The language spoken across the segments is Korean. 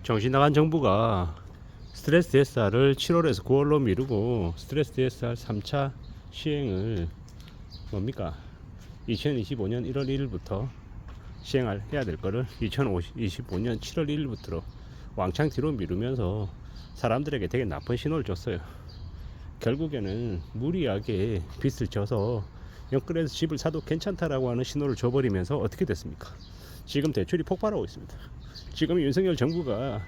정신 나간 정부가 스트레스 DSR을 7월에서 9월로 미루고 스트레스 DSR 3차 시행을 뭡니까? 2025년 1월 1일부터 시행을 해야 될 거를 2025년 7월 1일부터로 왕창 뒤로 미루면서 사람들에게 되게 나쁜 신호를 줬어요. 결국에는 무리하게 빚을 져서 연끌해서 집을 사도 괜찮다라고 하는 신호를 줘버리면서 어떻게 됐습니까? 지금 대출이 폭발하고 있습니다. 지금 윤석열 정부가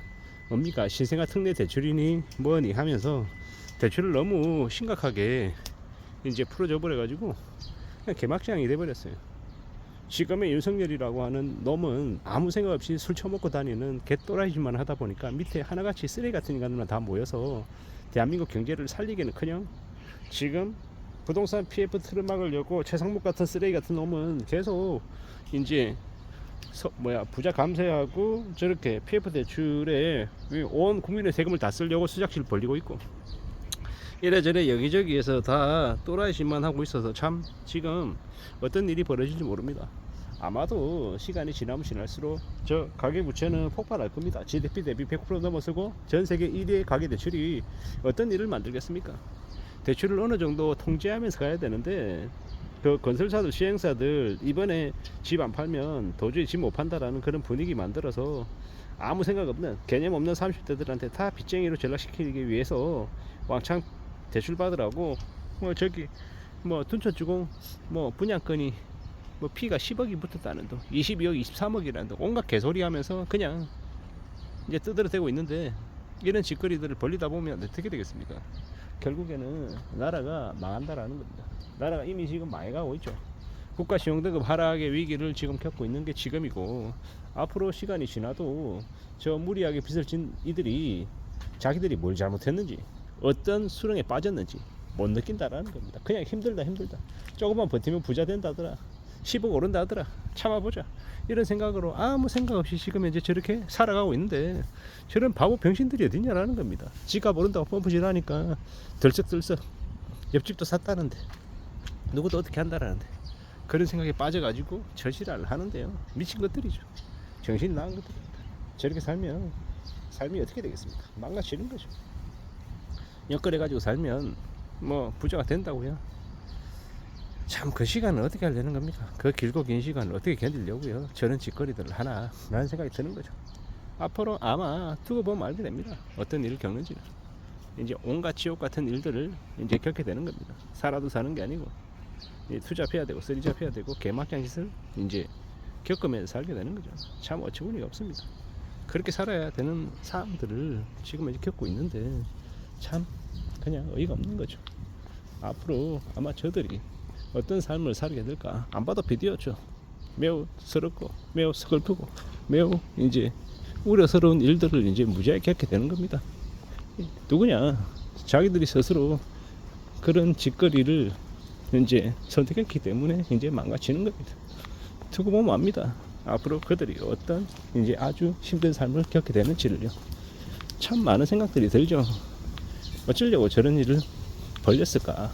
뭡니까? 신생아 특례 대출이니 뭐니 하면서 대출을 너무 심각하게 이제 풀어줘 버려가지고 그냥 개막장이 돼버렸어요. 지금의 윤석열이라고 하는 놈은 아무 생각 없이 술 처먹고 다니는 개또라이짓만 하다 보니까 밑에 하나같이 쓰레기 같은 인간들만 다 모여서 대한민국 경제를 살리기는커녕 지금 부동산 PF 틀을 막으려고 최상목 같은 쓰레기 같은 놈은 계속 이제 부자 감세하고 저렇게 PF 대출에 온 국민의 세금을 다 쓰려고 수작실 벌리고 있고 이래저래 여기저기에서 다 또라이짓만 하고 있어서 참 지금 어떤 일이 벌어질지 모릅니다. 아마도 시간이 지나면 지날수록 저 가계부채는 폭발할 겁니다. GDP 대비 100% 넘어서고 전세계 1위의 가계대출이 어떤 일을 만들겠습니까? 대출을 어느 정도 통제하면서 가야 되는데 그 건설사들 시행사들 이번에 집 안 팔면 도저히 집 못 판다라는 그런 분위기 만들어서 아무 생각 없는 개념 없는 30대들한테 다 빚쟁이로 전락시키기 위해서 왕창 대출 받으라고 저기 둔촌 주공 분양권이 피가 10억이 붙었다는 돈 22억 23억이라는 돈 온갖 개소리 하면서 그냥 이제 뜨들어대고 있는데 이런 짓거리들을 벌리다 보면 어떻게 되겠습니까? 결국에는 나라가 망한다라는 겁니다. 나라가 이미 지금 망해가고 있죠. 국가 신용등급 하락의 위기를 지금 겪고 있는 게 지금이고 앞으로 시간이 지나도 저 무리하게 빚을 진 이들이 자기들이 뭘 잘못했는지 어떤 수렁에 빠졌는지 못 느낀다라는 겁니다. 그냥 힘들다 조금만 버티면 부자 된다더라 10억 오른다더라 참아보자 이런 생각으로 아무 생각 없이 지금 이제 저렇게 살아가고 있는데 저런 바보 병신들이 어딨냐라는 겁니다. 지갑 오른다고 펌프질하니까 들썩들썩 옆집도 샀다는데 누구도 어떻게 한다라는데 그런 생각에 빠져가지고 저지랄을 하는데요. 미친 것들이죠. 정신 나간 것들입니다. 저렇게 살면 삶이 어떻게 되겠습니까? 망가지는 거죠. 엮어가지고 살면 부자가 된다고요. 참 그 시간을 어떻게 하려는 겁니까? 그 길고 긴 시간을 어떻게 견디려고요? 저런 짓거리들을 하나 라는 생각이 드는 거죠. 앞으로 아마 두고 보면 알게 됩니다. 어떤 일을 겪는지는. 이제 온갖 지옥 같은 일들을 이제 겪게 되는 겁니다. 살아도 사는 게 아니고 투자 피해야 되고 쓰리자 피해야 되고 개막장 짓을 이제 겪으면서 살게 되는 거죠. 참 어처구니가 없습니다. 그렇게 살아야 되는 사람들을 지금 이제 겪고 있는데 참 그냥 어이가 없는 거죠. 앞으로 아마 저들이 어떤 삶을 살게 될까 안 봐도 비디오죠. 매우 서럽고 매우 슬프고 매우 이제 우려스러운 일들을 이제 무지하게 겪게 되는 겁니다. 누구냐? 자기들이 스스로 그런 짓거리를 이제 선택했기 때문에 이제 망가지는 겁니다. 두고 보면 압니다. 앞으로 그들이 어떤 이제 아주 힘든 삶을 겪게 되는지를요. 참 많은 생각들이 들죠. 어쩌려고 저런 일을 벌렸을까?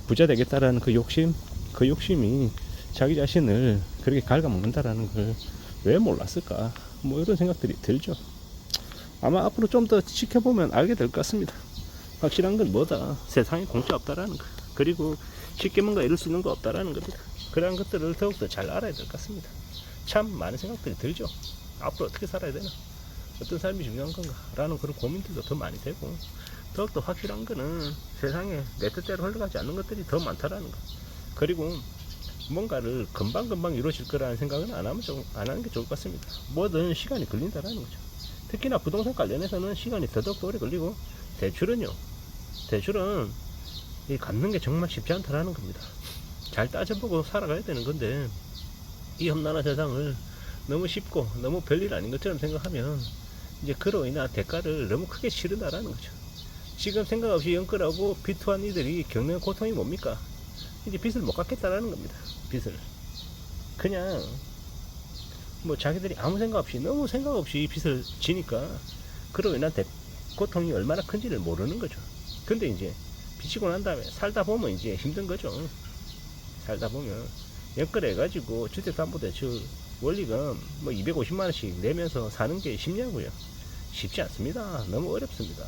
부자 되겠다라는 그 욕심이 자기 자신을 그렇게 갉아먹는다라는 걸 왜 몰랐을까? 이런 생각들이 들죠. 아마 앞으로 좀 더 지켜보면 알게 될 것 같습니다. 확실한 건 뭐다? 세상에 공짜 없다라는 거. 그리고 쉽게 뭔가 이룰 수 있는 거 없다라는 겁니다. 그러한 것들을 더욱더 잘 알아야 될 것 같습니다. 참 많은 생각들이 들죠. 앞으로 어떻게 살아야 되나? 어떤 삶이 중요한 건가? 라는 그런 고민들도 더 많이 되고 더욱더 확실한 거는 세상에 내 뜻대로 흘러가지 않는 것들이 더 많다라는 거. 그리고 뭔가를 금방금방 이루어질 거라는 생각은 안 하는 게 좋을 것 같습니다. 뭐든 시간이 걸린다라는 거죠. 특히나 부동산 관련해서는 시간이 더더욱 오래 걸리고 대출은 이 갚는 게 정말 쉽지 않다라는 겁니다. 잘 따져보고 살아가야 되는 건데 이 험난한 세상을 너무 쉽고 너무 별일 아닌 것처럼 생각하면 이제 그로 인한 대가를 너무 크게 치른다라는 거죠. 지금 생각 없이 연끌하고 비투한 이들이 겪는 고통이 뭡니까? 이제 빚을 못 갚겠다라는 겁니다. 빚을 그냥 자기들이 아무 생각 없이 너무 생각 없이 빚을 지니까 그로 인한 고통이 얼마나 큰지를 모르는 거죠. 근데 이제 빚이고 난 다음에 살다 보면 이제 힘든 거죠. 살다 보면 연끌해가지고 주택담보대출 원리금 250만원씩 내면서 사는 게 쉽냐고요. 쉽지 않습니다. 너무 어렵습니다.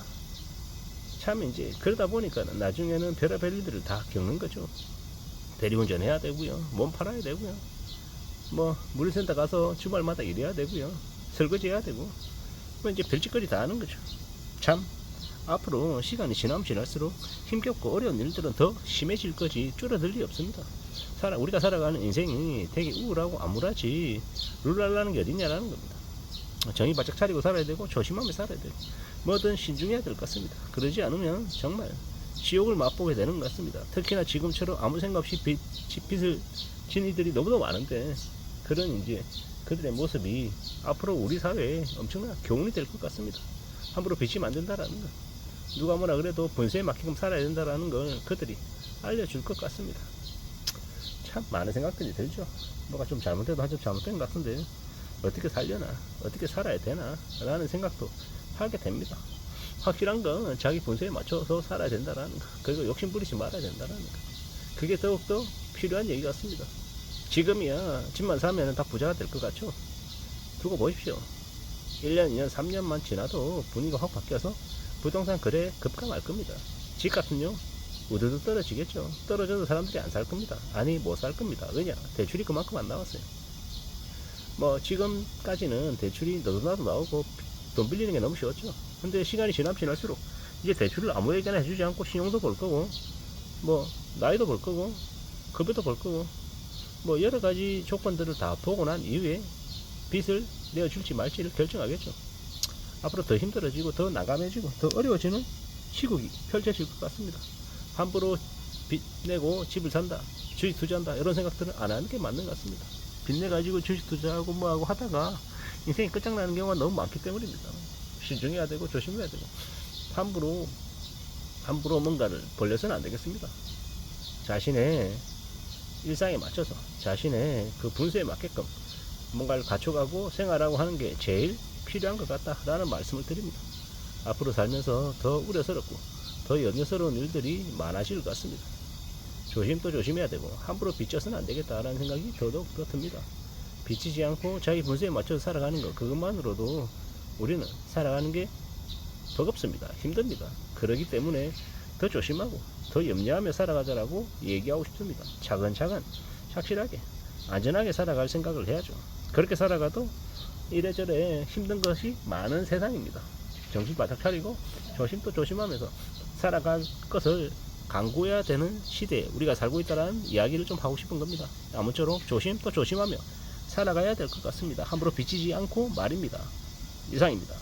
참 이제 그러다 보니까 나중에는 별의별 일들을 다 겪는 거죠. 대리운전 해야 되고요, 몸 팔아야 되고요, 뭐 물류센터 가서 주말마다 일해야 되고요, 설거지 해야 되고, 뭐 이제 별짓거리 다 하는 거죠. 참 앞으로 시간이 지나면 지날수록 힘겹고 어려운 일들은 더 심해질 거지 줄어들 리 없습니다. 우리가 살아가는 인생이 되게 우울하고 암울하지 룰랄라는 게 어딨냐라는 겁니다. 정의 바짝 차리고 살아야 되고 조심하며 살아야 되고 뭐든 신중해야 될 것 같습니다. 그러지 않으면 정말 지옥을 맛보게 되는 것 같습니다. 특히나 지금처럼 아무 생각 없이 빚을 진 이들이 너무나 많은데, 그런 이제 그들의 모습이 앞으로 우리 사회에 엄청난 교훈이 될 것 같습니다. 함부로 빚이면 안 된다라는 거, 누가 뭐라 그래도 본세에 맞게끔 살아야 된다라는 걸 그들이 알려줄 것 같습니다. 참 많은 생각들이 들죠. 뭐가 좀 잘못돼도 한 점 잘못된 것 같은데 어떻게 살려나, 어떻게 살아야 되나 라는 생각도 하게 됩니다. 확실한 건 자기 본세에 맞춰서 살아야 된다라는 거, 그리고 욕심 부리지 말아야 된다라는 거, 그게 더욱더 필요한 얘기 같습니다. 지금이야 집만 사면 다 부자가 될 것 같죠? 두고 보십시오. 1년, 2년, 3년만 지나도 분위기가 확 바뀌어서 부동산 거래 급감할 겁니다. 집값은요 우두두 떨어지겠죠. 떨어져도 사람들이 안 살 겁니다. 아니 못 살 겁니다. 왜냐? 대출이 그만큼 안 나왔어요. 뭐 지금까지는 대출이 너도나도 나오고 돈 빌리는 게 너무 쉬웠죠. 근데 시간이 지나면 지날수록 이제 대출을 아무에게나 해주지 않고 신용도 볼 거고, 뭐 나이도 볼 거고, 급여도 볼 거고, 뭐 여러 가지 조건들을 다 보고 난 이후에 빚을 내어줄지 말지를 결정하겠죠. 앞으로 더 힘들어지고 더 난감해지고 더 어려워지는 시국이 펼쳐질 것 같습니다. 함부로 빚 내고 집을 산다, 주식 투자한다 이런 생각들은 안 하는 게 맞는 것 같습니다. 빚 내가지고 주식 투자하고 뭐하고 하다가 인생이 끝장나는 경우가 너무 많기 때문입니다. 신중해야 되고 조심해야 되고 함부로 뭔가를 벌려서는 안 되겠습니다. 자신의 일상에 맞춰서 자신의 그 분수에 맞게끔 뭔가를 갖춰가고 생활하고 하는 게 제일 필요한 것 같다라는 말씀을 드립니다. 앞으로 살면서 더 우려스럽고 더 염려스러운 일들이 많아질 것 같습니다. 조심도 조심해야 되고 함부로 빚져서는 안 되겠다라는 생각이 더더욱 듭니다. 빚지지 않고 자기 분수에 맞춰서 살아가는 것, 그것만으로도 우리는 살아가는 게 버겁습니다. 힘듭니다. 그러기 때문에 더 조심하고 더 염려하며 살아가자라고 얘기하고 싶습니다. 차근차근 확실하게 안전하게 살아갈 생각을 해야죠. 그렇게 살아가도 이래저래 힘든 것이 많은 세상입니다. 정신 바짝 차리고 조심도 조심하면서 살아갈 것을 강구해야 되는 시대에 우리가 살고 있다는 이야기를 좀 하고 싶은 겁니다. 아무쪼록 조심 또 조심하며 살아가야 될 것 같습니다. 함부로 빚지지 않고 말입니다. 이상입니다.